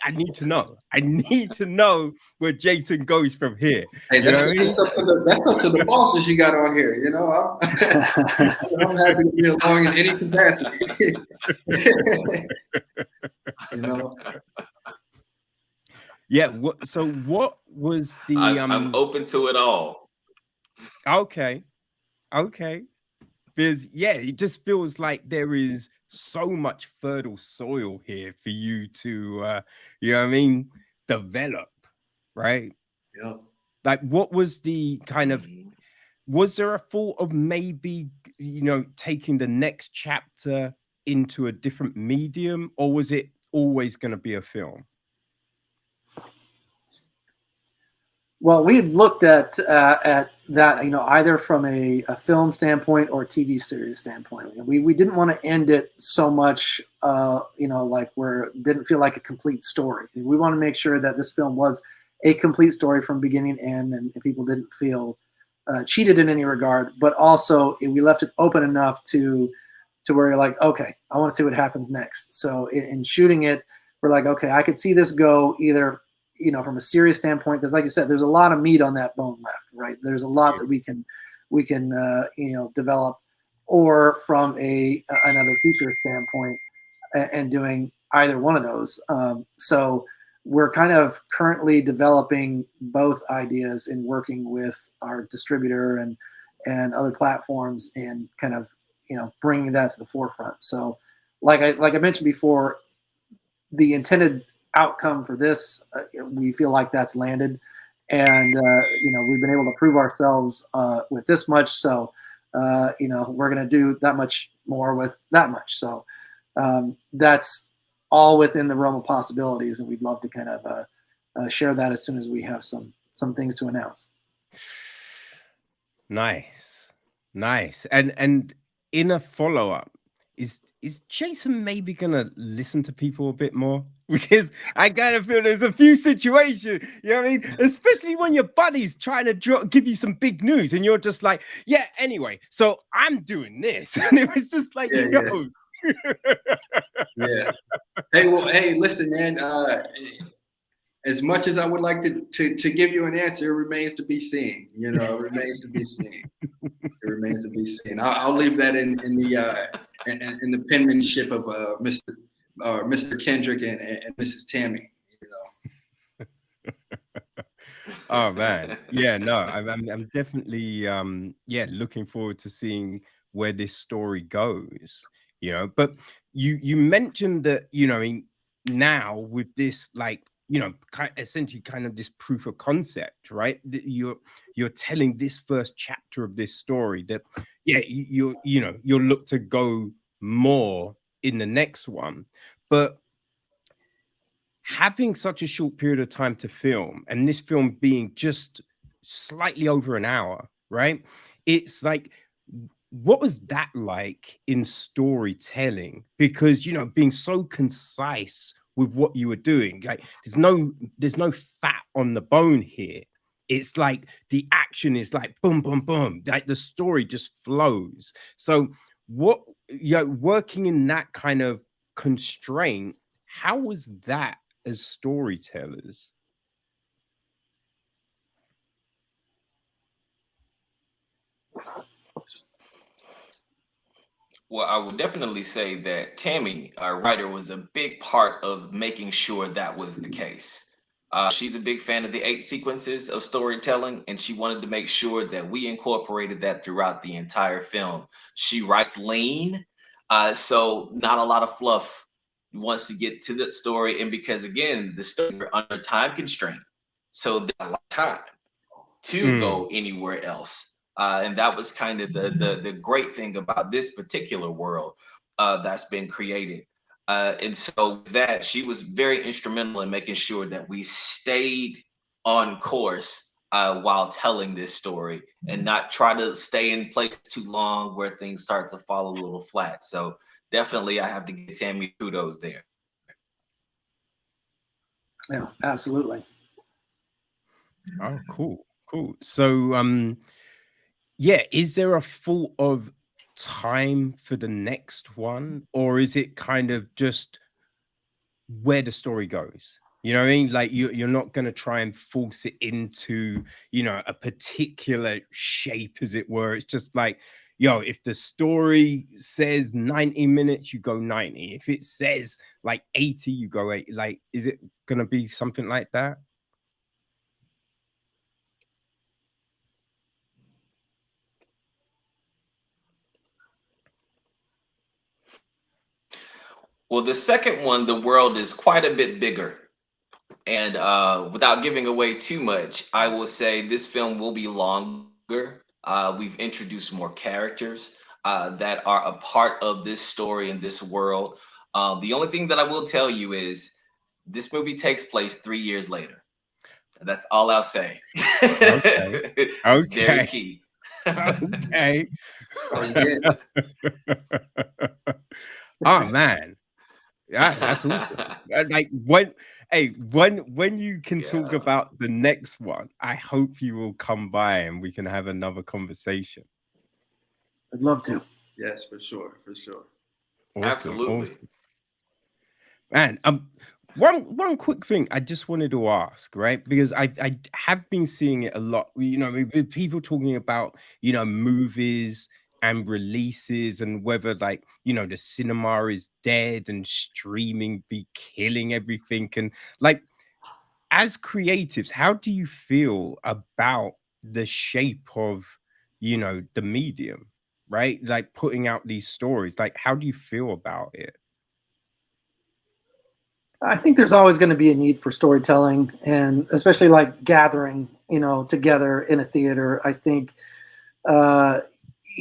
I need to know where Jason goes from here. Hey, You know what I mean? that's up to the bosses you got on here. You know, I'm happy to be along in any capacity. You know. Yeah. So what was the I'm open to it all. Okay. Because yeah, it just feels like there is so much fertile soil here for you to you know what I mean, develop, right? Yeah. Like, what was the kind of, Mhm. was there a thought of maybe, you know, taking the next chapter into a different medium, or was it always going to be a film? Well, we had looked at that, either from a film standpoint or TV series standpoint. We didn't want to end it so much, like where it didn't feel like a complete story. We want to make sure that this film was a complete story from beginning to end, and people didn't feel cheated in any regard. But also, we left it open enough to where you're like, okay, I want to see what happens next. So in shooting it, we're like, okay, I could see this go either from a serious standpoint, because like you said, there's a lot of meat on that bone left, right? There's a lot that we can develop, or from another feature standpoint, and doing either one of those. So we're kind of currently developing both ideas and working with our distributor and other platforms, and kind of bringing that to the forefront. So like I mentioned before, the intended outcome for this, we feel like that's landed, and we've been able to prove ourselves with this much, so we're going to do that much more with that much. So that's all within the realm of possibilities, and we'd love to kind of share that as soon as we have some things to announce. Nice. And in a follow-up, is Jason maybe gonna listen to people a bit more? Because I kind of feel there's a few situations, you know what I mean? Especially when your buddy's trying to give you some big news, and you're just like, yeah, anyway, so I'm doing this. And it was just like, yo. Yeah. Hey, listen, man. As much as I would like to give you an answer, it remains to be seen. It remains to be seen. It remains to be seen. I'll leave that in the penmanship of Mr. Kendrick and Mrs. Tammy. Oh man, yeah, no, I'm definitely looking forward to seeing where this story goes. But you mentioned that now with this, like, essentially kind of this proof of concept, right? That you're telling this first chapter of this story that you'll look to go more in the next one. But having such a short period of time to film, and this film being just slightly over an hour, right? It's like, what was that like in storytelling? Because being so concise with what you were doing, like there's no fat on the bone here. It's like the action is like boom, boom, boom. Like the story just flows. So working in that kind of constraint, how was that as storytellers? Well, I would definitely say that Tammy, our writer, was a big part of making sure that was the case. She's a big fan of the 8 sequences of storytelling, and she wanted to make sure that we incorporated that throughout the entire film. She writes lean, so not a lot of fluff. Wants to get to the story, and because again, the story we're under time constraint, so there's a lot of time to go anywhere else. And that was kind of the great thing about this particular world that's been created. And so that she was very instrumental in making sure that we stayed on course while telling this story, and not try to stay in place too long where things start to fall a little flat. So definitely I have to give Tammy kudos there. Yeah, absolutely. Oh, cool. So is there a thought of time for the next one, or is it kind of just where the story goes? You know what I mean? Like you're not going to try and force it into a particular shape, as it were. It's just like, if the story says 90 minutes, you go 90. If it says like 80, you go 80. Like, is it going to be something like that? Well, the second one, the world is quite a bit bigger. And without giving away too much, I will say this film will be longer. We've introduced more characters that are a part of this story and this world. The only thing that I will tell you is this movie takes place 3 years later. That's all I'll say. Okay. It's very Okay. key. Okay. Oh yeah. Oh man. Yeah, that's awesome. Like when you can talk Yeah, about the next one, I hope you will come by and we can have another conversation. I'd love to. Yes, for sure, for sure. Awesome, absolutely. awesome. Man, one quick thing I just wanted to ask, right? Because I have been seeing it a lot, with people talking about, movies and releases and whether like, the cinema is dead and streaming be killing everything. And like as creatives, how do you feel about the shape of, the medium, right? Like putting out these stories. Like, how do you feel about it? I think there's always going to be a need for storytelling, and especially like gathering, together in a theater. I think, uh,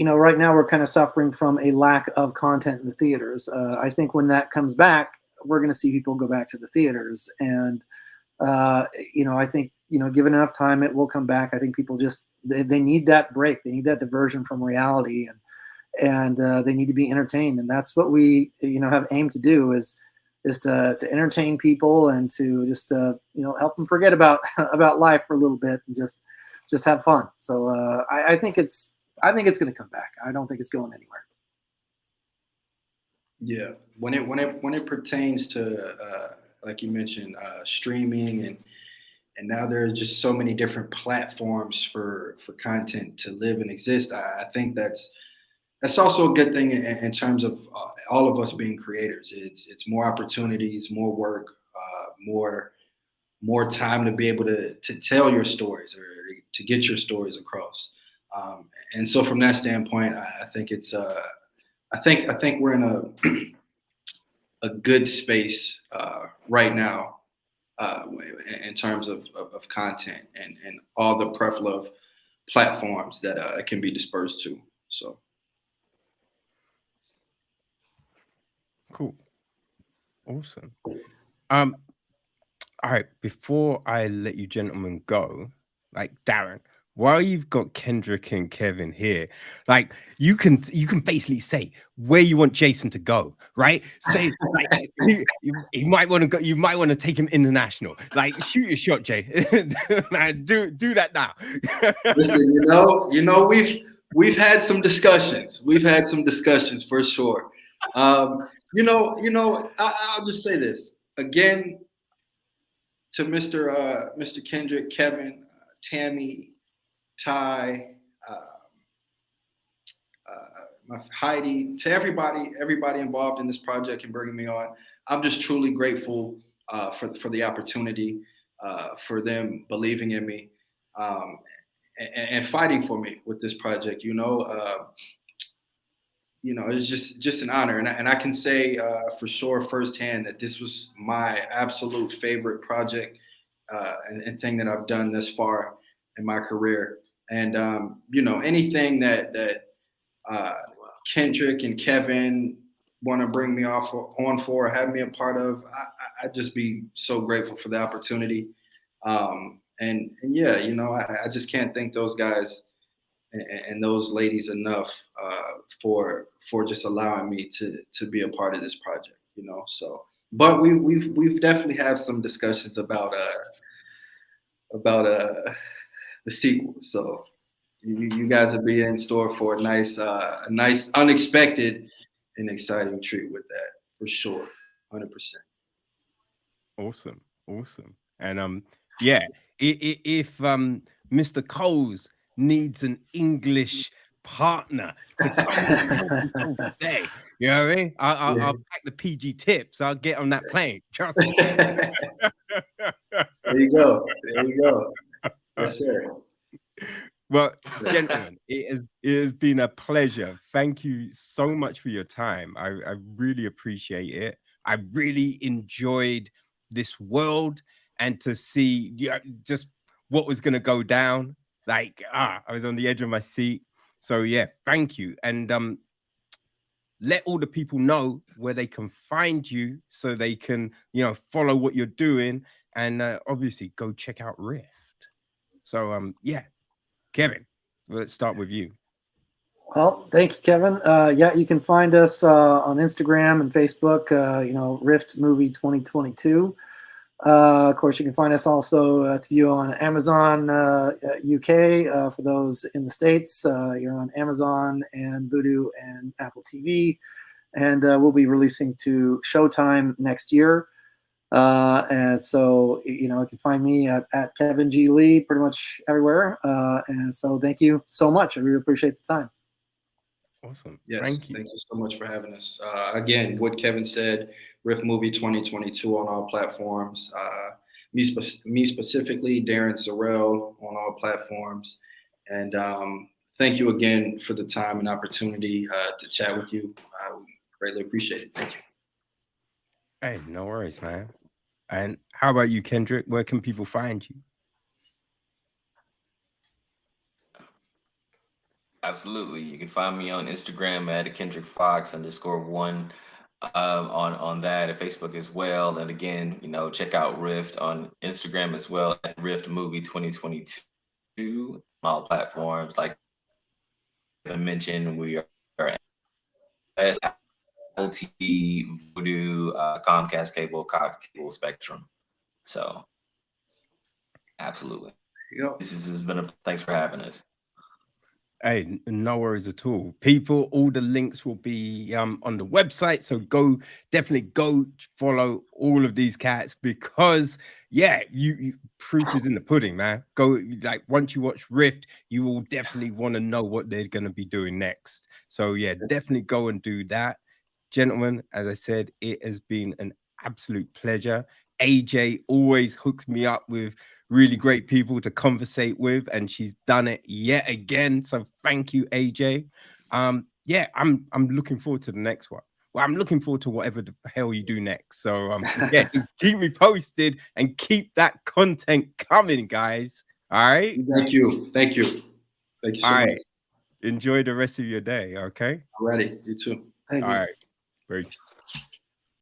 right now we're kind of suffering from a lack of content in the theaters. I think when that comes back, we're going to see people go back to the theaters, and uh, I think given enough time, it will come back. I think people just they need that break. They need that diversion from reality, and they need to be entertained, and that's what we have aimed to do is to entertain people and to just help them forget about about life for a little bit and just have fun. So I think it's going to come back. I don't think it's going anywhere. Yeah, when it pertains to like you mentioned, streaming and now there's just so many different platforms for content to live and exist. I think that's also a good thing in terms of all of us being creators. It's more opportunities, more work, more time to be able to tell your stories or to get your stories across. And so from that standpoint, I think it's I think we're in a good space right now in terms of content and all the plethora of platforms that it can be dispersed to. So Cool. Awesome. Um, all right, before I let you gentlemen go, like Darren, while you've got Kendrick and Kevin here, like you can basically say where you want Jason to go, right? Say like you might want to go, you might want to take him international. Like shoot your shot, Jay. Man, do that now. listen, we've had some discussions. We've had some discussions for sure. I'll just say this again to Mr. Kendrick, Kevin, Tammy, Ty, uh, Heidi, to everybody involved in this project and bringing me on. I'm just truly grateful for the opportunity, for them believing in me, um, and fighting for me with this project. It's just an honor, and I can say for sure firsthand that this was my absolute favorite project and thing that I've done this far in my career. And anything that uh, Kendrick and Kevin want to bring me on for, have me a part of, I'd just be so grateful for the opportunity. And yeah, I just can't thank those guys and those ladies enough for just allowing me to be a part of this project. So, but we've definitely had some discussions about the sequel. So you guys will be in store for a nice, unexpected, and exciting treat with that for sure, 100%. Awesome, awesome. And yeah, if Mr. Coles needs an English partner to come on the Smoking Soul today, you know what I mean? I'll pack the PG tips. I'll get on that plane. Trust me. There you go. There you go. Yes, sir. Well, gentlemen, it has been a pleasure. Thank you so much for your time. I really appreciate it. I really enjoyed this world and to see just what was going to go down. Like, I was on the edge of my seat. So yeah, thank you. And let all the people know where they can find you so they can, follow what you're doing and obviously go check out Rift. So yeah, Kevin, let's start with you. Well, thank you, Kevin. Yeah, you can find us on Instagram and Facebook, Rift Movie 2022. Of course, you can find us also to view on Amazon UK. For those in the States, you're on Amazon and Vudu and Apple TV. And we'll be releasing to Showtime next year. And so, you can find me at Kevin G Lee pretty much everywhere. And so thank you so much. I really appreciate the time. Awesome. Yes, Thank thank you so much for having us. Again, what Kevin said, Rift Movie 2022 on all platforms. Me specifically, Darren Sorrell on all platforms. And thank you again for the time and opportunity to chat with you. We greatly appreciate it. Thank you. Hey, no worries, man. And how about you, Kendrick? Where can people find you? Absolutely. You can find me on Instagram at Kendrick Foxx _1 on that, and Facebook as well. And again, check out Rift on Instagram as well at Rift Movie 2022 on all platforms. Like I mentioned, we are as Apple TV, Vudu, Comcast Cable, Cox Cable, Spectrum. So absolutely. This has been thanks for having us. Hey, no worries at all. People, all the links will be on the website. So definitely go follow all of these cats because yeah, you proof is in the pudding, man. Go, like, once you watch Rift, you will definitely want to know what they're gonna be doing next. So yeah, definitely go and do that. Gentlemen, as I said, it has been an absolute pleasure. AJ always hooks me up with really great people to conversate with, and she's done it yet again. So thank you, AJ. Yeah, I'm looking forward to the next one. Well, I'm looking forward to whatever the hell you do next. So yeah, just keep me posted and keep that content coming, guys. All right. Thank you. Thank you. Thank you so much. Enjoy the rest of your day. Okay. Alrighty. You too. Thank All you. right. Peace.